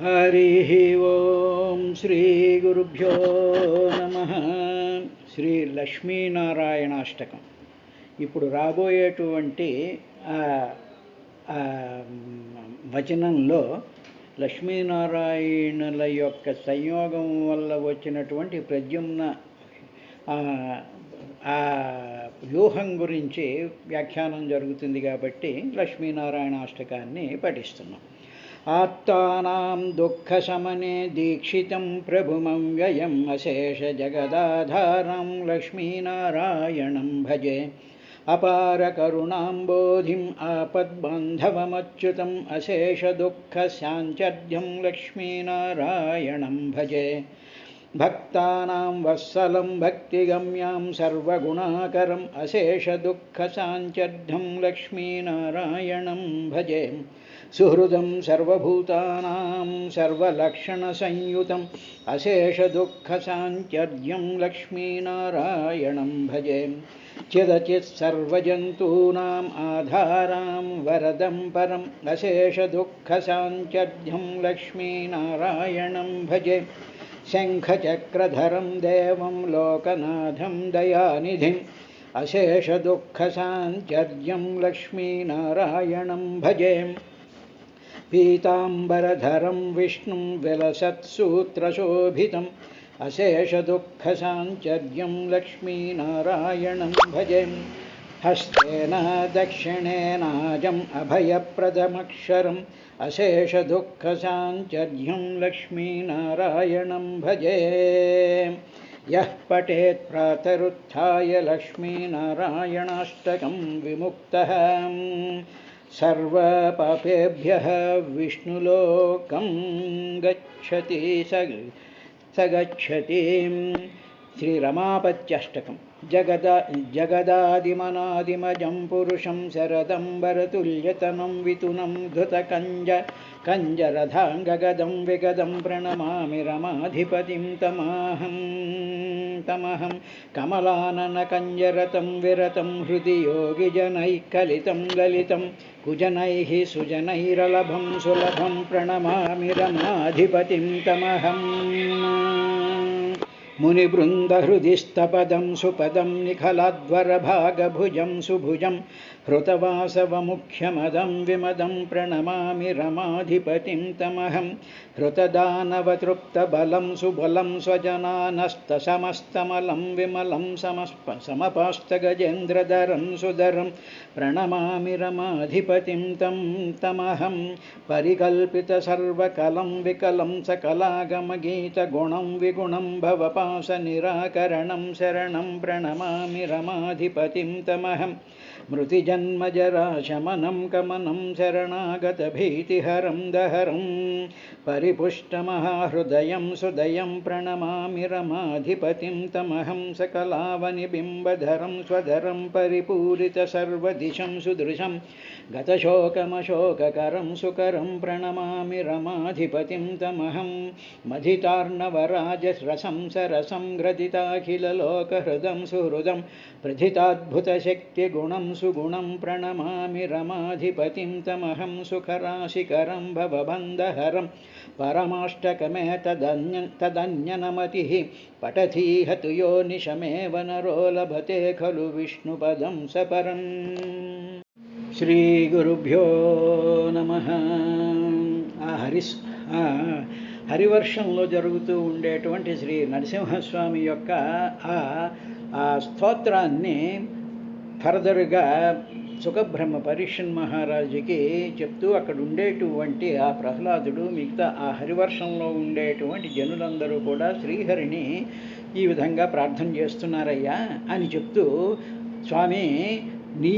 హరి ఓం శ్రీ గురుభ్యో నమః. శ్రీ లక్ష్మీనారాయణాష్టకం. ఇప్పుడు రాబోయేటువంటి వచనంలో లక్ష్మీనారాయణుల యొక్క సంయోగం వల్ల వచ్చినటువంటి ప్రద్యుమ్న వ్యూహం గురించి వ్యాఖ్యానం జరుగుతుంది కాబట్టి లక్ష్మీనారాయణాష్టకాన్ని పఠిస్తున్నాం. ఆత్తానాం దుఃఖశమనే దీక్షితం ప్రభుమవ్యయం అశేష జగదాధారం లక్ష్మీనారాయణం భజే. అపార కరుణాంబోధిం ఆపద్బాంధవమచ్యుతం అశేష దుఃఖ శాంత్యర్థం లక్ష్మీనారాయణం భజే. భక్తానాం వత్సలం భక్తిగమ్యాం సర్వగుణాకరం అశేష దుఃఖ శాంత్యర్థం లక్ష్మీనారాయణం భజే. సుహృదం సర్వభూతానాం సర్వలక్షణ సంయుతం అశేష దుఃఖ శాంత్యర్థం లక్ష్మీనారాయణం భజే. చిదచిత్ సర్వజంతూనాం ఆధారాం వరదం పరం అశేష దుఃఖ శాంత్యర్థం లక్ష్మీనారాయణం భజే. శంఖచక్రధరం దేవం లోకనాథం దయానిధిం అశేష దుఃఖ శాంత్యర్థం లక్ష్మీనారాయణం భజే. పీతాంబరధరం విష్ణుం విలసత్సూత్రశోభితం అశేష దుఃఖ శాంత్యర్థం లక్ష్మీనారాయణం భజే. హస్తేన దక్షిణేనాజం అభయప్రదమక్షరం అశేష దుఃఖ శాంత్యర్థం లక్ష్మీనారాయణం భజే. యః పఠేత్ ప్రాతరుత్థాయ లక్ష్మీనారాయణాష్టకం విముక్తః సర్వపాపేభ్యః విష్ణులోకం గచ్చతి సగచ్చతి. శ్రీరమాపత్యష్టకం. జగదాదిమనాదిమజం పురుషం శరదంబరతుల్యతనం వితునం ధృతకంజరధాంగగదం విగదం ప్రణమామి రమాధిపతిం తమహం కమలాననకంజరతం విరతం హృది యోగిజనైః కలితం లలితం కుజనైః సుజనైరలభం సులభం ప్రణమామి రమాధిపతిం తమహం. మునిబృందహృదిస్తపదం సుపదం నిఖలాద్వరభాగభుజం సుభుజం హృతవాసవముఖ్యమదం విమదం ప్రణమామి రమాధిపతిం తమహం. హృతదానవతృప్తబలం సుబలం స్వజనానస్తసమస్తమలం విమలం సమపాస్తగజేంద్రధరం సుధరం ప్రణమామి రమాధిపతిం తమహం. పరికల్పితసర్వకలం వికలం సకలాగమగీతగుణం విగుణం భవపాశనిరాకరణం శరణం ప్రణమామి రమాధిపతిం తమహం. మృతిజన్మజరాశమనం కమనం శరణాగతభీతిహరం దహరం పరిపుష్టమహాహృదయం సుదయం ప్రణమామి రమాధిపతిం తమహం. సకలావనిబింబధరం స్వధరం పరిపూరితసర్వదిశం సుదృశం గతశోకమశోకకరం సుకరం ప్రణమామి రమాధిపతిం తమహం. మధితార్ణవరాజరసం సరసం గ్రథితాఖిలలోకహృదం సుహృదం ప్రథితాద్భుతశక్తిగుణం సుగుణం ప్రణమామి రమాధిపతిం తమహం. సుఖరాశికరం భవబంధహరం పరమాష్టకమేతదన్యనమతిః పఠతీహ తు యో నిశమేవ నరో లభతే ఖలు విష్ణుపదం సపరం. శ్రీ గురుభ్యో నమః. హరివర్షంలో జరుగుతూ ఉండేటువంటి శ్రీ నరసింహస్వామి యొక్క ఆ స్తోత్రాన్ని ఫర్దర్గా సుఖబ్రహ్మ పరీక్షన్ మహారాజుకి చెప్తూ అక్కడ ఉండేటువంటి ఆ ప్రహ్లాదుడు మిగతా ఆ హరివర్షంలో ఉండేటువంటి జనులందరూ కూడా శ్రీహరిని ఈ విధంగా ప్రార్థన చేస్తున్నారయ్యా అని చెప్తూ, స్వామి నీ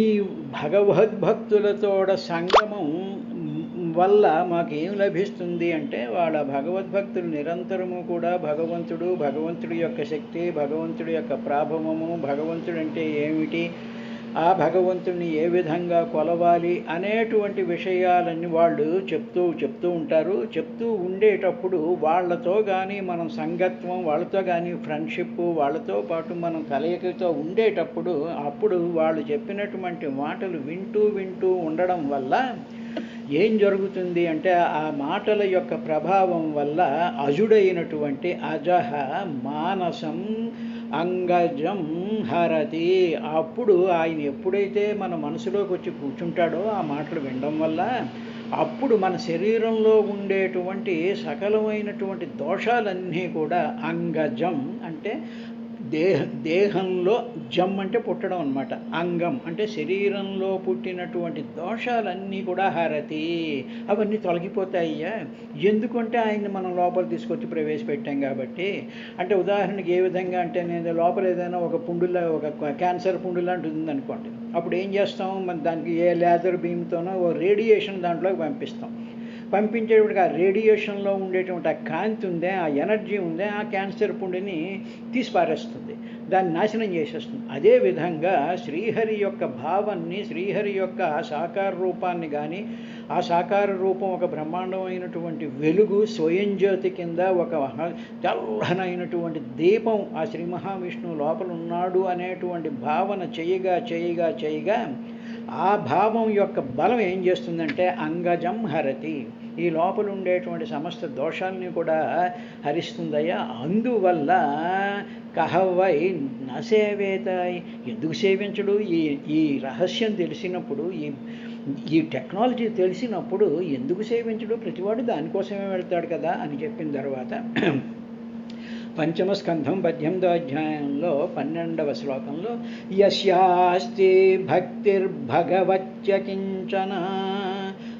భగవద్భక్తులతోడ సంగమం వల్ల మాకేం లభిస్తుంది అంటే, వాళ్ళ భగవద్భక్తులు నిరంతరము కూడా భగవంతుడి యొక్క శక్తి, భగవంతుడి యొక్క ప్రాభవము, భగవంతుడు అంటే ఏమిటి, ఆ భగవంతుడిని ఏ విధంగా కొలవాలి అనేటువంటి విషయాలన్నీ వాళ్ళు చెప్తూ ఉంటారు. చెప్తూ ఉండేటప్పుడు వాళ్ళతో కానీ మనం సంగత్వం, వాళ్ళతో కానీ ఫ్రెండ్షిప్, వాళ్ళతో పాటు మనం కలయికతో ఉండేటప్పుడు అప్పుడు వాళ్ళు చెప్పినటువంటి మాటలు వింటూ ఉండడం వల్ల ఏం జరుగుతుంది అంటే ఆ మాటల యొక్క ప్రభావం వల్ల అజుడైనటువంటి అజహ మానసం అంగజం హరతి. అప్పుడు ఆయన ఎప్పుడైతే మన మనసులోకి వచ్చి కూర్చుంటాడో ఆ మాటలు వినడం వల్ల అప్పుడు మన శరీరంలో ఉండేటువంటి సకలమైనటువంటి దోషాలన్నీ కూడా అంగజం అంటే దేహంలో జమ్ అంటే పుట్టడం అనమాట, అంగం అంటే శరీరంలో పుట్టినటువంటి దోషాలన్నీ కూడా హరతి, అవన్నీ తొలగిపోతాయ్యా. ఎందుకంటే ఆయన్ని మనం లోపల తీసుకొచ్చి ప్రవేశపెట్టాం కాబట్టి. అంటే ఉదాహరణకి ఏ విధంగా అంటే, నేను లోపల ఏదైనా ఒక పుండులా, ఒక క్యాన్సర్ పుండు లాంటిది ఉందనుకోండి, అప్పుడు ఏం చేస్తాం, మన దానికి ఏ లేజర్ బీమ్తోనో ఓ రేడియేషన్ దాంట్లోకి పంపిస్తాం. పంపించేటప్పటికి ఆ రేడియేషన్లో ఉండేటువంటి ఆ కాంతి ఉందే, ఆ ఎనర్జీ ఉందే, ఆ క్యాన్సర్ పుండిని తీసిపారేస్తుంది, దాన్ని నాశనం చేసేస్తుంది. అదేవిధంగా శ్రీహరి యొక్క భావాన్ని, శ్రీహరి యొక్క సాకార రూపాన్ని కానీ, ఆ సాకార రూపం ఒక బ్రహ్మాండమైనటువంటి వెలుగు స్వయం జ్యోతి కింద ఒక తెల్లనైనటువంటి దీపం ఆ శ్రీ మహావిష్ణువు లోపల ఉన్నాడు అనేటువంటి భావన చేయగా చేయగా చేయగా ఆ భావం యొక్క బలం ఏం చేస్తుందంటే అంగజం హరతి, ఈ లోపల ఉండేటువంటి సమస్త దోషాలని కూడా హరిస్తుందయ్యా. అందువల్ల కహవై నసేవేతాయి, ఎందుకు సేవించడు? ఈ రహస్యం తెలిసినప్పుడు, ఈ టెక్నాలజీ తెలిసినప్పుడు ఎందుకు సేవించడు? ప్రతివాడు దానికోసమే వెళ్తాడు కదా అని చెప్పిన తర్వాత పంచమ స్కంధం 18వ అధ్యాయంలో 12వ శ్లోకంలో యస్యాస్తి భక్తిర్భగవత్య కించన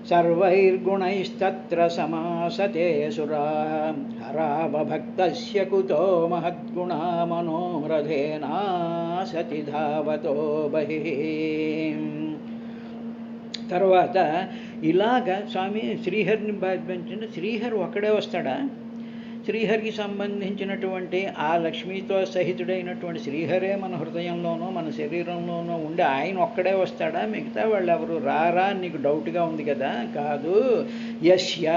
సర్వైర్గుణైస్తత్ర సమాసతే సురా హరావభక్తస్య కుతో మహద్గుణా మనోరథేనా సతి ధావతో బహిః. తర్వాత ఇలాగ స్వామి శ్రీహరిని భావించిన శ్రీహరి ఒక్కడే వస్తాడా? శ్రీహరికి సంబంధించినటువంటి ఆ లక్ష్మీతో సహితుడైనటువంటి శ్రీహరే మన హృదయంలోనో మన శరీరంలోనో ఉండి ఆయన ఒక్కడే వస్తాడా? మిగతా వాళ్ళు ఎవరు రారా? నీకు డౌట్గా ఉంది కదా. కాదు, యస్య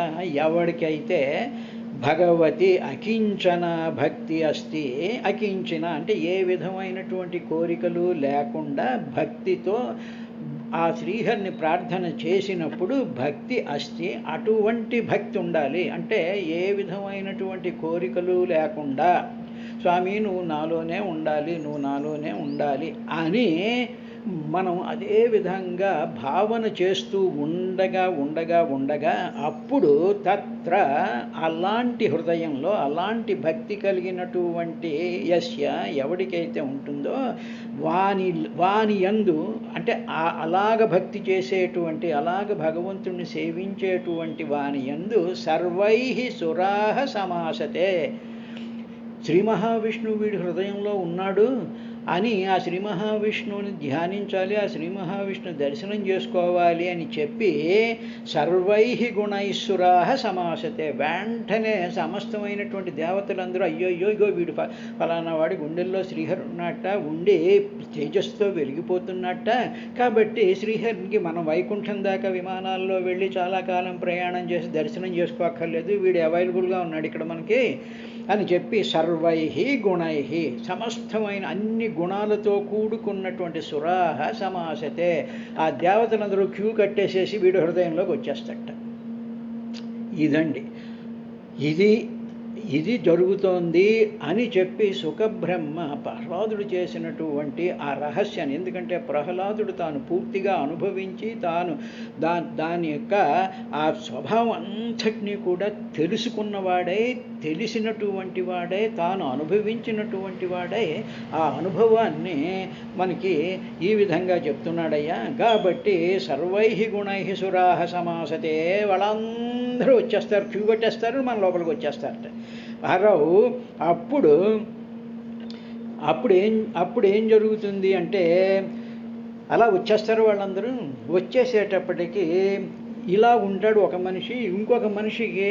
ఎవరికైతే భగవతి అకించన భక్తి అస్తి, అకించన అంటే ఏ విధమైనటువంటి కోరికలు లేకుండా భక్తితో ఆ శ్రీహరిని ప్రార్థన చేసినప్పుడు భక్తి అస్తి, అటువంటి భక్తి ఉండాలి. అంటే ఏ విధమైనటువంటి కోరికలు లేకుండా స్వామి నువ్వు నాలోనే ఉండాలి, నువ్వు నాలోనే ఉండాలి అని మనం అదే విధంగా భావన చేస్తూ ఉండగా ఉండగా ఉండగా అప్పుడు తత్ర అలాంటి హృదయంలో అలాంటి భక్తి కలిగినటువంటి యస్య ఎవడికైతే ఉంటుందో వాని యందు అంటే అలాగ భక్తి చేసేటువంటి, అలాగ భగవంతుణ్ణి సేవించేటువంటి వాని యందు సర్వై సురాహ సమాసతే. శ్రీ మహావిష్ణువు వీడి హృదయంలో ఉన్నాడు అని ఆ శ్రీ మహావిష్ణువుని ధ్యానించాలి, ఆ శ్రీ మహావిష్ణు దర్శనం చేసుకోవాలి అని చెప్పి సర్వై గుణైశ్వరాహ సమాసతే. వెంటనే సమస్తమైనటువంటి దేవతలందరూ అయ్యో ఇగో వీడు ఫలానా వాడి గుండెల్లో శ్రీహరి ఉన్నట్ట, ఉండి తేజస్సుతో వెలిగిపోతున్నట్ట, కాబట్టి శ్రీహరికి మనం వైకుంఠం దాకా విమానాల్లో వెళ్ళి చాలా కాలం ప్రయాణం చేసి దర్శనం చేసుకోక్కర్లేదు, వీడు అవైలబుల్గా ఉన్నాడు ఇక్కడ మనకి అని చెప్పి సర్వై గుణై సమస్తమైన అన్ని గుణాలతో కూడుకున్నటువంటి సురాహ సమాసతే. ఆ దేవతలందరూ క్యూ కట్టేసేసి వీడి హృదయంలోకి వచ్చేస్తట. ఇదండి ఇది జరుగుతోంది అని చెప్పి సుఖబ్రహ్మ ప్రహ్లాదుడు చేసినటువంటి ఆ రహస్యాన్ని, ఎందుకంటే ప్రహ్లాదుడు తాను పూర్తిగా అనుభవించి తాను దాని యొక్క ఆ స్వభావం అంతటినీ కూడా తెలుసుకున్నవాడై, తెలిసినటువంటి వాడే, తాను అనుభవించినటువంటి వాడే ఆ అనుభవాన్ని మనకి ఈ విధంగా చెప్తున్నాడయ్యా. కాబట్టి సర్వై గుణై సురాహ సమాసతే, వాళ్ళందరూ వచ్చేస్తారు, క్యూ కట్టేస్తారు, మన లోపలికి వచ్చేస్తారట. హరవు అప్పుడు ఏం జరుగుతుంది అంటే అలా వచ్చేస్తారు వాళ్ళందరూ. వచ్చేసేటప్పటికి ఇలా ఉంటాడు ఒక మనిషి, ఇంకొక మనిషికి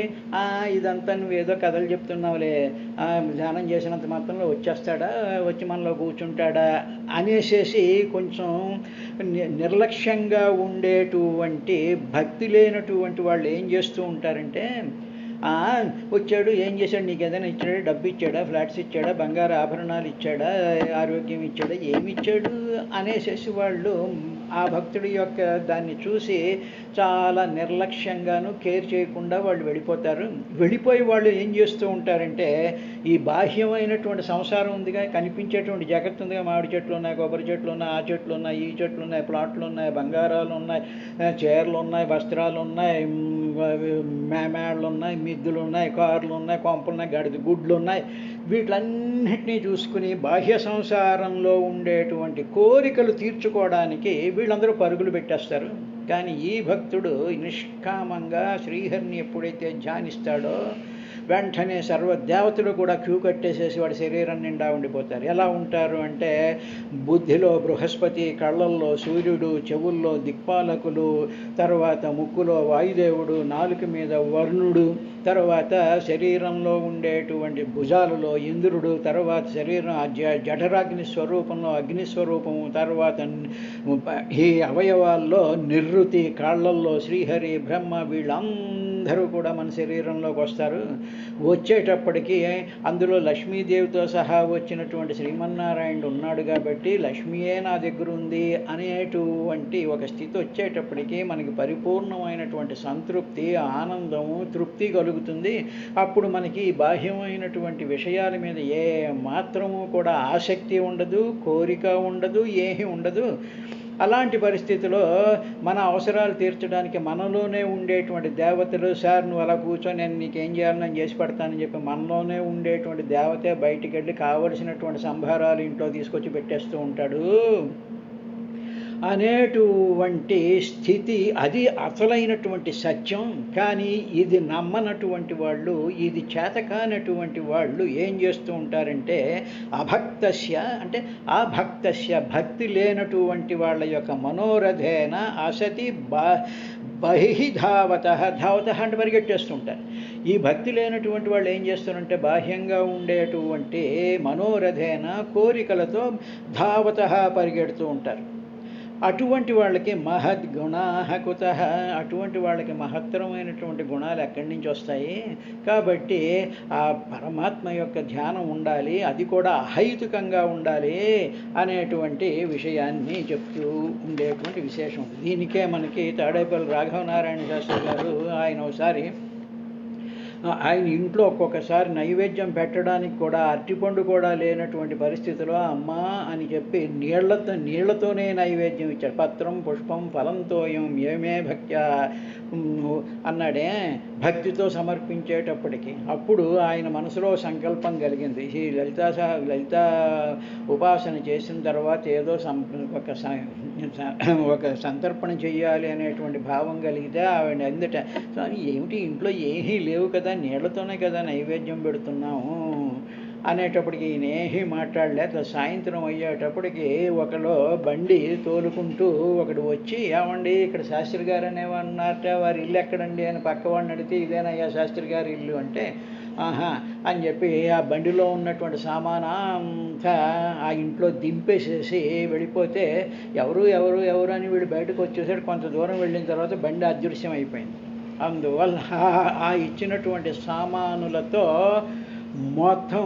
ఇదంతా నువ్వేదో కథలు చెప్తున్నావులే, ధ్యానం చేసినంత మాత్రంలో వచ్చేస్తాడా, వచ్చి మనలో కూర్చుంటాడా అనేసేసి కొంచెం నిర్లక్ష్యంగా ఉండేటువంటి భక్తి లేనటువంటి వాళ్ళు ఏం చేస్తూ ఉంటారంటే, వచ్చాడు ఏం చేశాడు, నీకు ఏదైనా ఇచ్చాడా, డబ్బు ఇచ్చాడా, ఫ్లాట్స్ ఇచ్చాడా, బంగారు ఆభరణాలు ఇచ్చాడా, ఆరోగ్యం ఇచ్చాడా, ఏమి ఇచ్చాడు అనేసేసి వాళ్ళు ఆ భక్తుడి యొక్క దాన్ని చూసి చాలా నిర్లక్ష్యంగాను కేర్ చేయకుండా వాళ్ళు వెళ్ళిపోతారు. వెళ్ళిపోయి వాళ్ళు ఏం చేస్తూ ఉంటారంటే, ఈ బాహ్యమైనటువంటి సంసారం ఉందిగా, కనిపించేటువంటి జగత్తు ఉందిగా, మామిడి చెట్లు ఉన్నాయి, కొబ్బరి చెట్లు ఉన్నాయి, ఆ చెట్లు ఉన్నాయి, ఈ చెట్లు ఉన్నాయి, ప్లాట్లు ఉన్నాయి, బంగారాలు ఉన్నాయి, చీరలు ఉన్నాయి, వస్త్రాలు ఉన్నాయి, మేళ్ళు ఉన్నాయి, మిద్దులు ఉన్నాయి, కార్లు ఉన్నాయి, కొంపలు ఉన్నాయి, గడిది గుడ్లు ఉన్నాయి. వీటన్నిటినీ చూసుకుని బాహ్య సంసారంలో ఉండేటువంటి కోరికలు తీర్చుకోవడానికి వీళ్ళందరూ పరుగులు పెట్టేస్తారు. కానీ ఈ భక్తుడు నిష్కామంగా శ్రీహరిని ఎప్పుడైతే ధ్యానిస్తాడో వెంటనే సర్వదేవతలు కూడా క్యూ కట్టేసేసి వాడి శరీరం నిండా ఉండిపోతారు. ఎలా ఉంటారు అంటే, బుద్ధిలో బృహస్పతి, కళ్ళల్లో సూర్యుడు, చెవుల్లో దిక్పాలకులు, తర్వాత ముక్కులో వాయుదేవుడు, నాలుక మీద వరుణుడు, తర్వాత శరీరంలో ఉండేటువంటి భుజాలలో ఇంద్రుడు, తర్వాత శరీరం జఠరాగ్ని స్వరూపంలో అగ్నిస్వరూపము, తర్వాత ఈ అవయవాల్లో నివృత్తి, కాళ్ళల్లో శ్రీహరి, బ్రహ్మ, వీళ్ళందరూ కూడా మన శరీరంలోకి వస్తారు. వచ్చేటప్పటికి అందులో లక్ష్మీదేవితో సహా వచ్చినటువంటి శ్రీమన్నారాయణుడు ఉన్నాడు కాబట్టి లక్ష్మీయే నా దగ్గర ఉంది అనేటువంటి ఒక స్థితి వచ్చేటప్పటికి మనకి పరిపూర్ణమైనటువంటి సంతృప్తి, ఆనందము, తృప్తి కలుగుతుంది. అప్పుడు మనకి బాహ్యమైనటువంటి విషయాల మీద ఏ మాత్రము కూడా ఆసక్తి ఉండదు, కోరిక ఉండదు, ఏమీ ఉండదు. అలాంటి పరిస్థితిలో మన అవసరాలు తీర్చడానికి మనలోనే ఉండేటువంటి దేవతలు, సార్ నువ్వు అలా కూర్చొని నేను నీకేం చేయాలని నేను చేసి పెడతానని చెప్పి మనలోనే ఉండేటువంటి దేవతే బయటికి వెళ్ళి కావలసినటువంటి సంభారాలు ఇంట్లో తీసుకొచ్చి పెట్టేస్తూ ఉంటాడు అనేటువంటి స్థితి. అది అసలైనటువంటి సత్యం. కానీ ఇది నమ్మనటువంటి వాళ్ళు, ఇది చేతకానటువంటి వాళ్ళు ఏం చేస్తూ ఉంటారంటే, అభక్తస్య అంటే అభక్తస్య భక్తి లేనటువంటి వాళ్ళ యొక్క మనోరథేన అసతి బహిః ధావత. ధావత అంటే పరిగెట్టేస్తుంటారు. ఈ భక్తి లేనటువంటి వాళ్ళు ఏం చేస్తారంటే, బాహ్యంగా ఉండేటువంటి మనోరథేన కోరికలతో ధావత పరిగెడుతూ ఉంటారు. అటువంటి వాళ్ళకి మహద్గుణాః కుతః, అటువంటి వాళ్ళకి మహత్తరమైనటువంటి గుణాలు ఎక్కడి నుంచి వస్తాయి? కాబట్టి ఆ పరమాత్మ యొక్క ధ్యానం ఉండాలి, అది కూడా అహైతుకంగా ఉండాలి అనేటువంటి విషయాన్ని చెప్తూ ఉండేటువంటి విశేషం. దీనికే మనకి తాడేపల్లి రాఘవనారాయణ శాస్త్రి గారు ఆయన ఒకసారి ఆయన ఇంట్లో ఒక్కొక్కసారి నైవేద్యం పెట్టడానికి కూడా అరటిపండు కూడా లేనటువంటి పరిస్థితిలో అమ్మా అని చెప్పి నీళ్లతోనే నైవేద్యం ఇచ్చాడు. పత్రం పుష్పం ఫలంతోయం ఏమే భక్త్యా అన్నాడే, భక్తితో సమర్పించేటప్పటికి. అప్పుడు ఆయన మనసులో సంకల్పం కలిగింది, ఈ లలిత ఉపాసన చేసిన తర్వాత ఏదో ఒక సంతర్పణ చెయ్యాలి అనేటువంటి భావం కలిగితే ఆవిడ అందట, ఏమిటి ఇంట్లో ఏమీ లేవు కదా, నీళ్లతోనే కదా నైవేద్యం పెడుతున్నాము అనేటప్పటికి ఈయన ఏమీ మాట్లాడలేదు. సాయంత్రం అయ్యేటప్పటికి ఒకలో బండి తోలుకుంటూ ఒకడు వచ్చి, ఏమండి ఇక్కడ శాస్త్రి గారు అనేవన్నారట, వారి ఇల్లు ఎక్కడండి అని పక్కవాడిని అడిగితే, ఇదేనయ్యా శాస్త్రి గారి ఇల్లు అంటే, ఆహా అని చెప్పి ఆ బండిలో ఉన్నటువంటి సామాను అంతా ఆ ఇంట్లో దింపేసేసి వెళ్ళిపోతే, ఎవరు ఎవరు ఎవరు అని వీడు బయటకు వచ్చేసాడు. కొంత దూరం వెళ్ళిన తర్వాత బండి అదృశ్యం అయిపోయింది. అందువల్ల ఆ ఇచ్చినటువంటి సామానులతో మొత్తం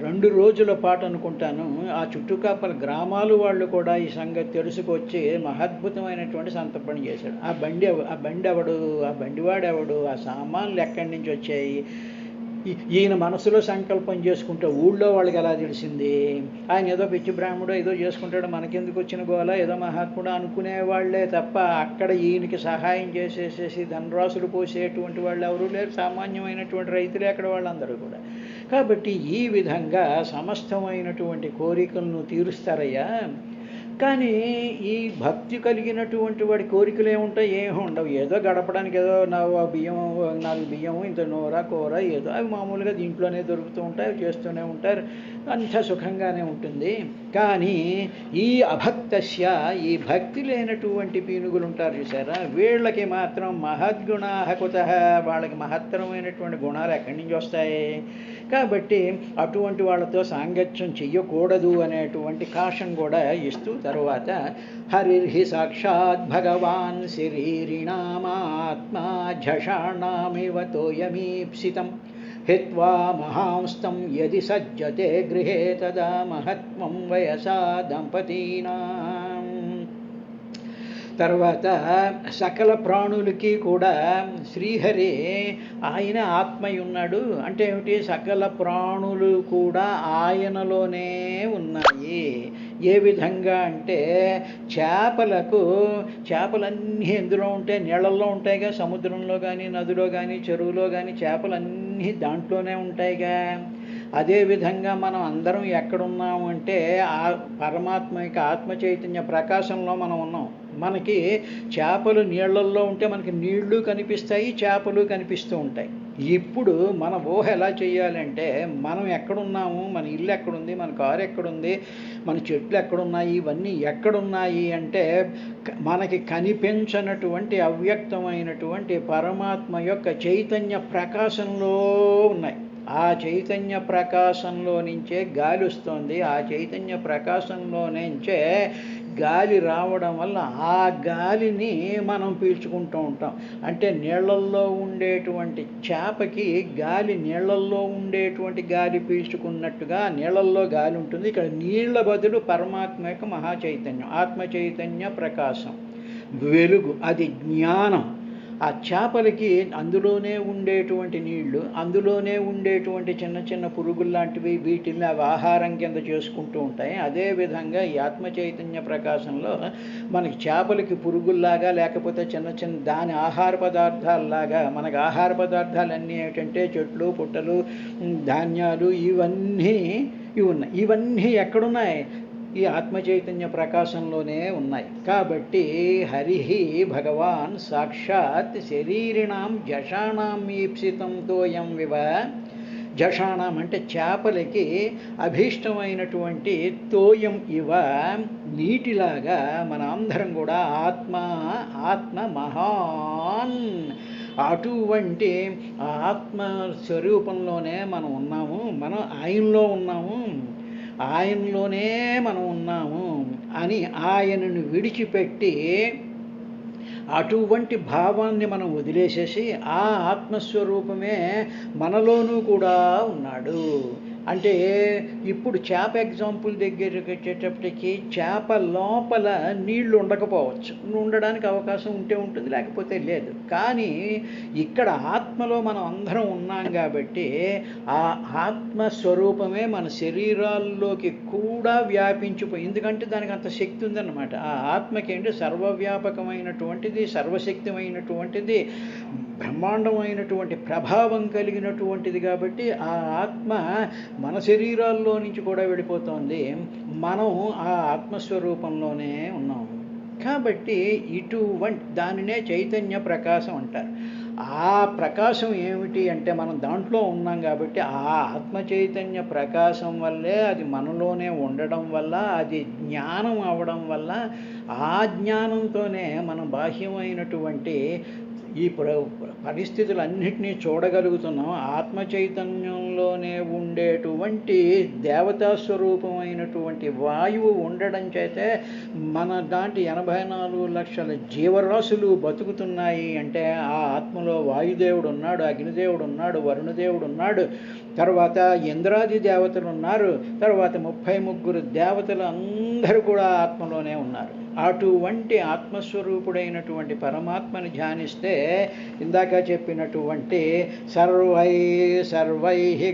2 రోజుల పాటు అనుకుంటాను ఆ చుట్టుకాపల గ్రామాలు వాళ్ళు కూడా ఈ సంగతి తెలుసుకొచ్చి మహద్భుతమైనటువంటి సంతర్పణ చేశాడు. ఆ బండి ఎవడు, ఆ బండివాడెవడు, ఆ సామాన్లు ఎక్కడి నుంచి వచ్చాయి, ఈయన మనసులో సంకల్పం చేసుకుంటే ఊళ్ళో వాళ్ళకి ఎలా తెలిసింది? ఆయన ఏదో పిచ్చి బ్రాహ్మడు ఏదో చేసుకుంటాడు, మనకెందుకు వచ్చిన గోల, ఏదో మహాత్ముడు అనుకునేవాళ్లే తప్ప అక్కడ ఈయనకి సహాయం చేసేసేసి ధనరాశులు పోసేటువంటి వాళ్ళు ఎవరూ లేరు. సామాన్యమైనటువంటి రైతులే అక్కడ వాళ్ళందరూ కూడా. కాబట్టి ఈ విధంగా సమస్తమైనటువంటి కోరికలను తీరుస్తారయ్యా. కానీ ఈ భక్తి కలిగినటువంటి వాడి కోరికలు ఏముంటాయి? ఏమీ ఉండవు. ఏదో గడపడానికి ఏదో 4 బియ్యం ఇంత నూర కూర ఏదో అవి మామూలుగా దీంట్లోనే దొరుకుతూ ఉంటాయి, అవి చేస్తూనే ఉంటారు, అంతా సుఖంగానే ఉంటుంది. కానీ ఈ అభక్తస్య, ఈ భక్తి లేనటువంటి పీనుగులు ఉంటారు చూసారా, వీళ్ళకి మాత్రం మహద్గుణాః కుతః, వాళ్ళకి మహత్తరమైనటువంటి గుణాలు ఎక్కడి నుంచి వస్తాయి? కాబట్టి అటువంటి వాళ్ళతో సాంగత్యం చెయ్యకూడదు అనేటువంటి కాషన్ కూడా ఇస్తూ తర్వాత హరిర్హి సాక్షాత్ భగవాన్ శరీరిణామాత్మా ఝషాణామివ తోయమీప్సితం హిత్వా మహాంస్తం యది సజ్జతే గృహే తదా మహత్వం వయసా దంపతీనాం. తర్వాత సకల ప్రాణులకి కూడా శ్రీహరి ఆయన ఆత్మయ్య ఉన్నాడు. అంటే ఏమిటి? సకల ప్రాణులు కూడా ఆయనలోనే ఉన్నాయి. ఏ విధంగా అంటే చేపలన్నీ ఎందులో ఉంటాయి? నీళ్ళల్లో ఉంటాయిగా. సముద్రంలో కానీ, నదిలో కానీ, చెరువులో కానీ చేపలన్నీ దాంట్లోనే ఉంటాయిగా. అదేవిధంగా మనం అందరం ఎక్కడున్నాము అంటే ఆ పరమాత్మ యొక్క ఆత్మ చైతన్య ప్రకాశంలో మనం ఉన్నాం. మనకి చేపలు నీళ్ళల్లో ఉంటే మనకి నీళ్లు కనిపిస్తాయి, చేపలు కనిపిస్తూ ఉంటాయి. ఇప్పుడు మన ఊహ ఎలా చేయాలంటే మనం ఎక్కడున్నాము, మన ఇల్లు ఎక్కడుంది, మన కారు ఎక్కడుంది, మన చెట్లు ఎక్కడున్నాయి, ఇవన్నీ ఎక్కడున్నాయి అంటే మనకి కనిపించనటువంటి అవ్యక్తమైనటువంటి పరమాత్మ యొక్క చైతన్య ప్రకాశంలో ఉన్నాయి. ఆ చైతన్య ప్రకాశంలో నుంచే గాలి వస్తుంది. ఆ చైతన్య ప్రకాశంలో నుంచే గాలి రావడం వల్ల ఆ గాలిని మనం పీల్చుకుంటూ ఉంటాం. అంటే నీళ్ళల్లో ఉండేటువంటి చేపకి నీళ్ళల్లో ఉండేటువంటి గాలి పీల్చుకున్నట్టుగా నీళ్ళల్లో గాలి ఉంటుంది. ఇక్కడ నీళ్ళ బదులు పరమాత్మ యొక్క మహా చైతన్యం, ఆత్మ చైతన్య ప్రకాశం, వెలుగు, అది జ్ఞానం. ఆ చేపలకి అందులోనే ఉండేటువంటి నీళ్లు, అందులోనే ఉండేటువంటి చిన్న చిన్న పురుగుల్లాంటివి, వీటిని అవి ఆహారం కింద చేసుకుంటూ ఉంటాయి. అదేవిధంగా ఈ ఆత్మ చైతన్య ప్రకాశంలో మనకి చేపలకి పురుగుల్లాగా, లేకపోతే చిన్న చిన్న దాని ఆహార పదార్థాలలాగా, మనకు ఆహార పదార్థాలన్నీ ఏమిటంటే చెట్లు, పుట్టలు, ధాన్యాలు, ఇవన్నీ ఉన్నాయి. ఇవన్నీ ఎక్కడున్నాయి? ఈ ఆత్మ చైతన్య ప్రకాశంలోనే ఉన్నాయి. కాబట్టి హరిహి భగవాన్ సాక్షాత్ శరీరిణాం జషాణాం ఈప్సితం తోయం వివ. జషాణం అంటే చేపలకి అభీష్టమైనటువంటి తోయం ఇవ, నీటిలాగా మన అందరం కూడా ఆత్మ మహాన్. అటువంటి ఆత్మ స్వరూపంలోనే మనం ఉన్నాము. మనం ఆయనలో ఉన్నాము, ఆయనలోనే మనం ఉన్నాము అని ఆయనను విడిచిపెట్టి అటువంటి భావాన్ని మనం వదిలేసేసి ఆ ఆత్మస్వరూపమే మనలోనూ కూడా ఉన్నాడు. అంటే ఇప్పుడు చేప ఎగ్జాంపుల్ దగ్గరికి వచ్చేటప్పటికి చేప లోపల నీళ్లు ఉండకపోవచ్చు, ఉండడానికి అవకాశం ఉంటే ఉంటుంది, లేకపోతే లేదు. కానీ ఇక్కడ ఆత్మలో మనం అందరం ఉన్నాం కాబట్టి ఆ ఆత్మస్వరూపమే మన శరీరాల్లోకి కూడా వ్యాపించిపోయి, ఎందుకంటే దానికి అంత శక్తి ఉందన్నమాట. ఆ ఆత్మకి ఏంటి? సర్వవ్యాపకమైనటువంటిది, సర్వశక్తిమైనటువంటిది, బ్రహ్మాండమైనటువంటి ప్రభావం కలిగినటువంటిది. కాబట్టి ఆ ఆత్మ మన శరీరాల్లో నుంచి కూడా వెళ్ళిపోతుంది. మనం ఆ ఆత్మస్వరూపంలోనే ఉన్నాము. కాబట్టి ఇటువంటి దానినే చైతన్య ప్రకాశం అంటారు. ఆ ప్రకాశం ఏమిటి అంటే మనం దాంట్లో ఉన్నాం కాబట్టి ఆ ఆత్మ చైతన్య ప్రకాశం వల్లే, అది మనలోనే ఉండడం వల్ల, అది జ్ఞానం అవడం వల్ల, ఆ జ్ఞానంతోనే మనం బాహ్యమైనటువంటి ఈ పరిస్థితులన్నిటినీ చూడగలుగుతున్నాం. ఆత్మ చైతన్యంలోనే ఉండేటువంటి దేవతా స్వరూపమైనటువంటి వాయువు ఉండడం చేతే మన దాంటి 84 లక్షల జీవరాశులు బతుకుతున్నాయి. అంటే ఆ ఆత్మలో వాయుదేవుడు ఉన్నాడు, అగ్నిదేవుడు ఉన్నాడు, వరుణదేవుడు ఉన్నాడు, తర్వాత ఇంద్రాది దేవతలు ఉన్నారు, తర్వాత 33 దేవతలు అందరూ కూడా ఆత్మలోనే ఉన్నారు. అటువంటి ఆత్మస్వరూపుడైనటువంటి పరమాత్మని ధ్యానిస్తే ఇందాక చెప్పినటువంటి సర్వై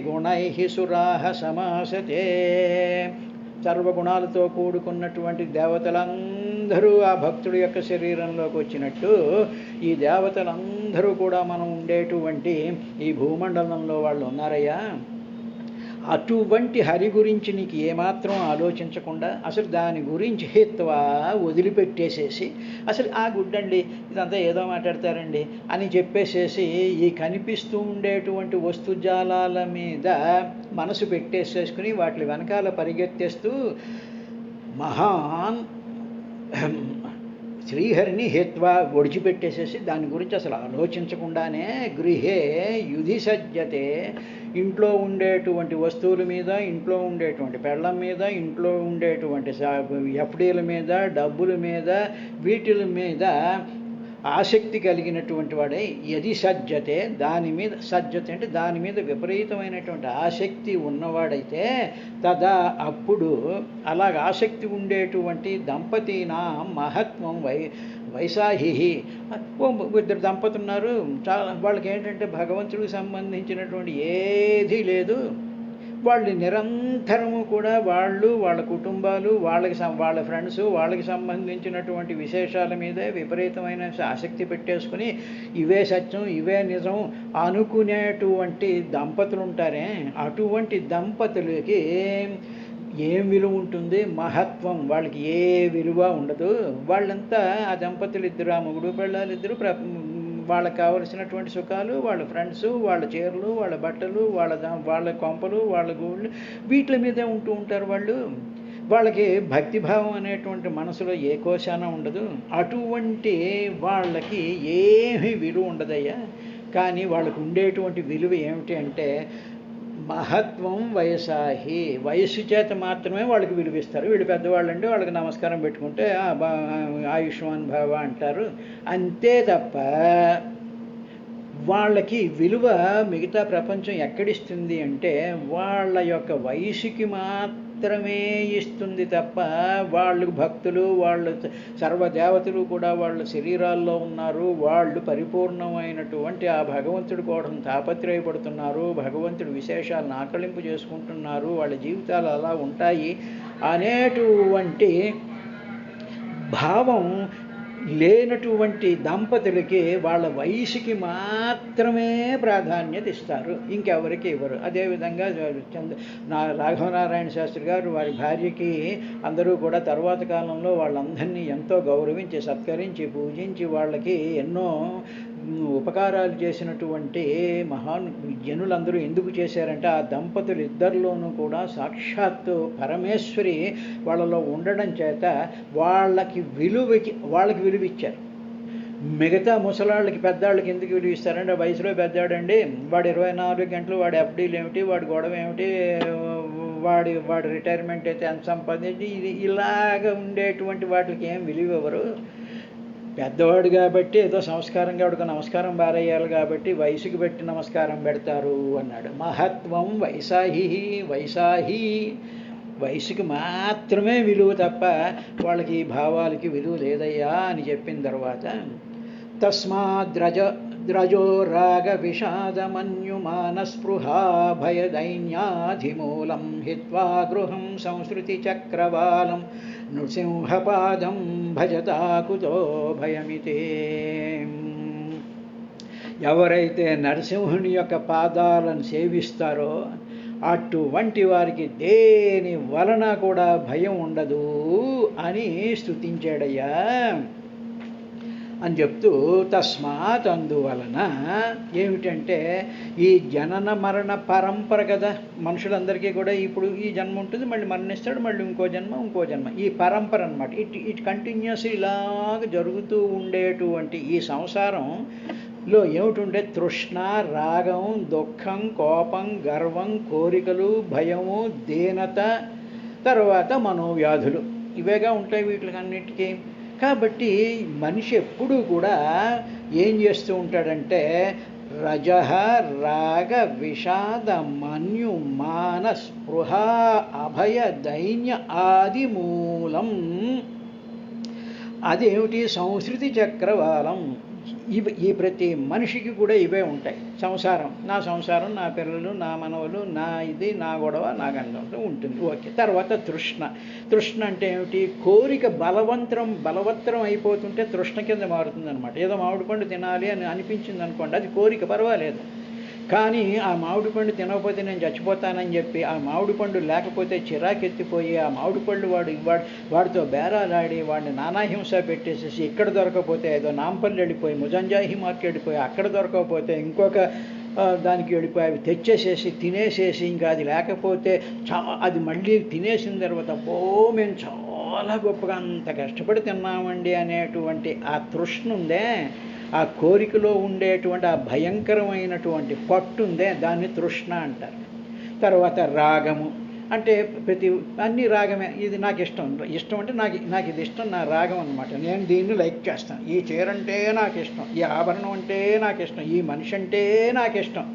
గుణై సురాహ సమాసతే, సర్వగుణాలతో కూడుకున్నటువంటి దేవతలందరూ ఆ భక్తుడి యొక్క శరీరంలోకి వచ్చినట్టు ఈ దేవతలందరూ కూడా మనం ఉండేటువంటి ఈ భూమండలంలో వాళ్ళు ఉన్నారయ్యా. అటువంటి హరి గురించి నీకు ఏమాత్రం ఆలోచించకుండా అసలు దాని గురించి హిత్వా వదిలిపెట్టేసేసి, అసలు ఆ గుడ్డండి ఇదంతా ఏదో మాట్లాడతారండి అని చెప్పేసేసి ఈ కనిపిస్తూ ఉండేటువంటి వస్తుజాలాల మీద మనసు పెట్టేసేసుకుని వాటి వెనకాల పరిగెత్తేస్తూ మహాన్ శ్రీహరిని హేత్వా ఒడిచిపెట్టేసేసి దాని గురించి అసలు ఆలోచించకుండానే గృహే యుధి సజ్జతే, ఇంట్లో ఉండేటువంటి వస్తువుల మీద, ఇంట్లో ఉండేటువంటి పెళ్ళం మీద, ఇంట్లో ఉండేటువంటి ఎఫ్డీల మీద, డబ్బుల మీద, వీటిల మీద ఆసక్తి కలిగినటువంటి వాడే యది సజ్జతే, దాని మీద సజ్జతే అంటే దాని మీద విపరీతమైనటువంటి ఆసక్తి ఉన్నవాడైతే తదా అప్పుడు అలాగ ఆసక్తి ఉండేటువంటి దంపతీనా మహత్వం వైశాహి. ఓ ఇద్దరు దంపతులు ఉన్నారు, చాలా వాళ్ళకి ఏంటంటే భగవంతుడికి సంబంధించినటువంటి ఏదీ లేదు. వాళ్ళు నిరంతరము కూడా వాళ్ళు, వాళ్ళ కుటుంబాలు, వాళ్ళ ఫ్రెండ్స్, వాళ్ళకి సంబంధించినటువంటి విశేషాల మీదే విపరీతమైన ఆసక్తి పెట్టేసుకుని ఇవే సత్యం, ఇవే నిజం అనుకునేటువంటి దంపతులు ఉంటారే, అటువంటి దంపతులకి ఏం విలువ ఉంటుంది? మహత్వం. వాళ్ళకి ఏ విలువ ఉండదు. వాళ్ళంతా ఆ దంపతులు ఇద్దరు, ఆ మొగుడు పెళ్ళాలిద్దరూ వాళ్ళకి కావలసినటువంటి సుఖాలు, వాళ్ళ ఫ్రెండ్స్, వాళ్ళ చీరలు, వాళ్ళ బట్టలు, వాళ్ళ కొంపలు, వాళ్ళ గూళ్ళు, వీటి మీదే ఉంటూ ఉంటారు వాళ్ళు. వాళ్ళకి భక్తిభావం అనేటువంటి మనసులో ఏ కోశాన ఉండదు. అటువంటి వాళ్ళకి ఏమీ విలువ ఉండదయ్యా. కానీ వాళ్ళకు ఉండేటువంటి విలువ ఏమిటి అంటే మహత్వం. వయసాహి, వయస్సు చేత మాత్రమే వాళ్ళకి విలువిస్తారు. వీళ్ళు పెద్దవాళ్ళండి, వాళ్ళకి నమస్కారం పెట్టుకుంటే ఆయుష్మాన్ భవ అంటారు, అంతే తప్ప వాళ్ళకి విలువ మిగతా ప్రపంచం ఎక్కడిస్తుంది అంటే వాళ్ళ యొక్క వయసుకి మాత్రమే ఇస్తుంది తప్ప, వాళ్ళు భక్తులు, వాళ్ళు సర్వదేవతలు కూడా వాళ్ళ శరీరాల్లో ఉన్నారు, వాళ్ళు పరిపూర్ణమైనటువంటి ఆ భగవంతుడి కోసం తాపత్రయపడుతున్నారు, భగవంతుడి విశేషాలను ఆకళింపు చేసుకుంటున్నారు, వాళ్ళ జీవితాలు అలా ఉంటాయి అనేటువంటి భావం లేనటువంటి దంపతులకి వాళ్ళ వయసుకి మాత్రమే ప్రాధాన్యత ఇస్తారు, ఇంకెవరికి ఇవ్వరు. అదేవిధంగా రాఘవనారాయణ శాస్త్రి గారు వారి భార్యకి అందరూ కూడా తర్వాత కాలంలో వాళ్ళందరినీ ఎంతో గౌరవించి, సత్కరించి, పూజించి, వాళ్ళకి ఎన్నో ఉపకారాలు చేసినటువంటి జనులందరూ ఎందుకు చేశారంటే ఆ దంపతులు ఇద్దరిలోనూ కూడా సాక్షాత్తు పరమేశ్వరి వాళ్ళలో ఉండడం చేత వాళ్ళకి విలువ ఇచ్చారు. మిగతా ముసలాళ్ళకి, పెద్దాళ్ళకి ఎందుకు విలువ ఇస్తారంటే వయసులో పెద్దాడండి, వాడు 24 గంటలు, వాడి ఎఫ్డీలు ఏమిటి, వాడి గొడవ ఏమిటి, వాడి రిటైర్మెంట్ అయితే ఎంత సంపాదించి, ఇలాగ ఉండేటువంటి వాటికి ఏం విలువ ఇవ్వరు. పెద్దవాడు కాబట్టి ఏదో సంస్కారంగా వాడికి నమస్కారం బారయ్యాలి కాబట్టి వయసుకి పెట్టి నమస్కారం పెడతారు అన్నాడు. మహత్వం వైశాహి. వయసుకి మాత్రమే విలువ తప్ప వాళ్ళకి భావాలకి విలువ లేదయ్యా అని చెప్పిన తర్వాత తస్మాద్రజో రాగ విషాదమన్యుమానస్పృహా భయదైన్యాధిమూలం హిత్వా గృహం సంస్కృతి చక్రవాలం నృసింహపాదం భజతాకుతో భయమితే. ఎవరైతే నరసింహుని యొక్క పాదాలను సేవిస్తారో అటువంటి వారికి దేని వలన కూడా భయం ఉండదు అని స్తుతించాడయ్యా అని చెప్తూ, తస్మాత్ అందువలన ఏమిటంటే ఈ జనన మరణ పరంపర కదా, మనుషులందరికీ కూడా ఇప్పుడు ఈ జన్మ ఉంటుంది, మళ్ళీ మరణిస్తాడు, మళ్ళీ ఇంకో జన్మ, ఈ పరంపర అనమాట. ఇట్ కంటిన్యూస్ ఇలాగ జరుగుతూ ఉండేటువంటి ఈ సంసారంలో ఏమిటుండే తృష్ణ, రాగం, దుఃఖం, కోపం, గర్వం, కోరికలు, భయము, దీనత, తర్వాత మనోవ్యాధులు, ఇవేగా ఉంటాయి వీటికన్నిటికీ. కాబట్టి మనిషి ఎప్పుడూ కూడా ఏం చేస్తూ ఉంటాడంటే రజః రాగ విషాద మన్యు మాన స్పృహ అభయ దైన్య ఆది మూలం. అదేమిటి? సంస్కృతి చక్రవాలం. ఈ ప్రతి మనిషికి కూడా ఇవే ఉంటాయి. నా సంసారం, నా పిల్లలు, నా మనవలు, నా గొడవ, నా గంధం ఉంటుంది. ఓకే. తర్వాత తృష్ణ అంటే ఏమిటి? కోరిక బలవత్తరం అయిపోతుంటే తృష్ణ కింద మారుతుంది అనమాట. ఏదో మామిడి పండు తినాలి అని అనిపించింది అనుకోండి, అది కోరిక, పర్వాలేదు. కానీ ఆ మామిడి పండు తినకపోతే నేను చచ్చిపోతానని చెప్పి ఆ మామిడి పండు లేకపోతే చిరాకెత్తిపోయి ఆ మామిడి పళ్ళు వాడితో బేరాలాడి వాడిని నానాహింస పెట్టేసేసి ఇక్కడ దొరకకపోతే ఏదో నాంపల్లి వెళ్ళిపోయి ముజంజాహి మార్కెట్ వెళ్ళిపోయి అక్కడ దొరకకపోతే ఇంకొక దానికి వెళ్ళిపోయి అవి తెచ్చేసేసి తినేసేసి ఇంకా అది లేకపోతే అది మళ్ళీ తినేసిన తర్వాత మేము చాలా గొప్పగా అంత కష్టపడి తిన్నామండి అనేటువంటి ఆ తృష్ణ ఉందే, ఆ కోరికలో ఉండేటువంటి ఆ భయంకరమైనటువంటి పట్టుందే, దాన్ని తృష్ణ అంటారు. తర్వాత రాగము అంటే అన్ని రాగమే. ఇది నాకు ఇష్టం అంటే నాకు ఇది ఇష్టం, నా రాగం అనమాట. నేను దీన్ని లైక్ చేస్తాను. ఈ చీర అంటే నాకు ఇష్టం, ఈ ఆభరణం అంటే నాకు ఇష్టం, ఈ మనిషి అంటే నాకు ఇష్టం.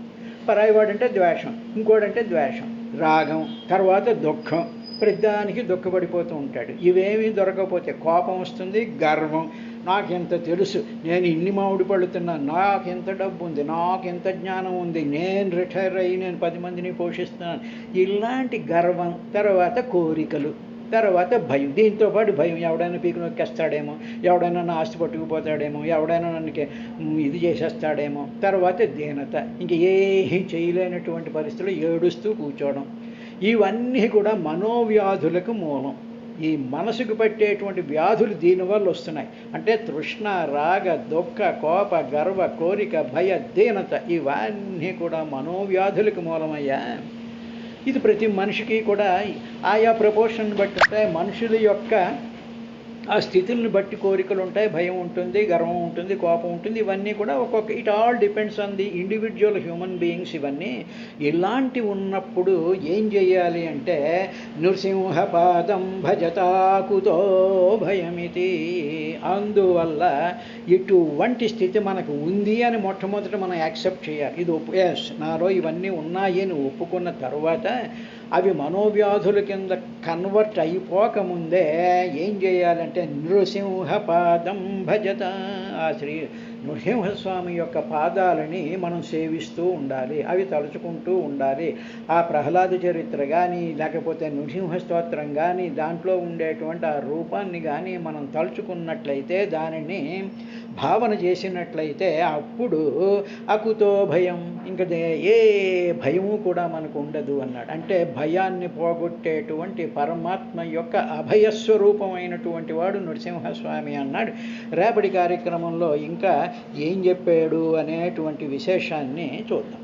పరాయివాడంటే ద్వేషం, ఇంకోడంటే ద్వేషం, రాగం. తర్వాత దుఃఖం, ప్రతిదానికి దుఃఖపడిపోతూ ఉంటాడు. ఇవేమీ దొరకకపోతే కోపం వస్తుంది, గర్వం, నాకెంత తెలుసు, నేను ఇన్ని మామిడి పళ్ళు తిన్నాను, నాకెంత డబ్బు ఉంది, నాకెంత జ్ఞానం ఉంది, నేను రిటైర్ అయ్యి నేను 10 మందిని పోషిస్తున్నాను, ఇలాంటి గర్వం, తర్వాత కోరికలు, తర్వాత భయం. దీంతో పాటు భయం, ఎవడైనా పీకు నొక్కేస్తాడేమో, ఎవడైనా నా ఆస్తి పట్టుకుపోతాడేమో, ఎవడైనా నన్ను ఇది చేసేస్తాడేమో, తర్వాత దీనత, ఇంక ఏమీ చేయలేనటువంటి పరిస్థితులు ఏడుస్తూ కూర్చోవడం. ఇవన్నీ కూడా మనోవ్యాధులకు మూలం. ఈ మనసుకు పట్టేటువంటి వ్యాధులు దీనివల్ల వస్తున్నాయి. అంటే తృష్ణ, రాగ, దుఃఖ, కోప, గర్వ, కోరిక, భయ, దీనత, ఇవన్నీ కూడా మనోవ్యాధులకు మూలమయ్యా. ఇది ప్రతి మనిషికి కూడా ఆయా ప్రపోర్షన్ బట్టి ఉంటాయి. మనుషుల యొక్క ఆ స్థితులను బట్టి కోరికలు ఉంటాయి, భయం ఉంటుంది, గర్వం ఉంటుంది, కోపం ఉంటుంది. ఇవన్నీ కూడా ఒక్కొక్క, it all depends on the individual human beings. ఇవన్నీ ఇలాంటి ఉన్నప్పుడు ఏం చేయాలి అంటే నృసింహపాదం భజతాకుతో భయమితి. అందువల్ల ఇటువంటి స్థితి మనకు ఉంది అని మొట్టమొదట మనం యాక్సెప్ట్ చేయాలి. ఇది ఎస్, నాలో ఇవన్నీ ఉన్నాయి అని ఒప్పుకున్న తర్వాత అవి మనోవ్యాధుల కింద కన్వర్ట్ అయిపోకముందే ఏం చేయాలంటే నృసింహపాదం భజత. ఆ శ్రీ నృసింహస్వామి యొక్క పాదాలని మనం సేవిస్తూ ఉండాలి, అవి తలుచుకుంటూ ఉండాలి. ఆ ప్రహ్లాద చరిత్ర కానీ, లేకపోతే నృసింహ స్తోత్రం కానీ, దాంట్లో ఉండేటువంటి ఆ రూపాన్ని కానీ మనం తలుచుకున్నట్లయితే, దానిని భావన చేసినట్లయితే, అప్పుడు అకుతో భయం, ఇంకా ఏ భయము కూడా మనకు ఉండదు అన్నాడు. అంటే భయాన్ని పోగొట్టేటువంటి పరమాత్మ యొక్క అభయస్వరూపమైనటువంటి వాడు నృసింహస్వామి అన్నాడు. రేపటి కార్యక్రమంలో ఇంకా ఏం చెప్పాడు అనేటువంటి విశేషాన్ని చూద్దాం.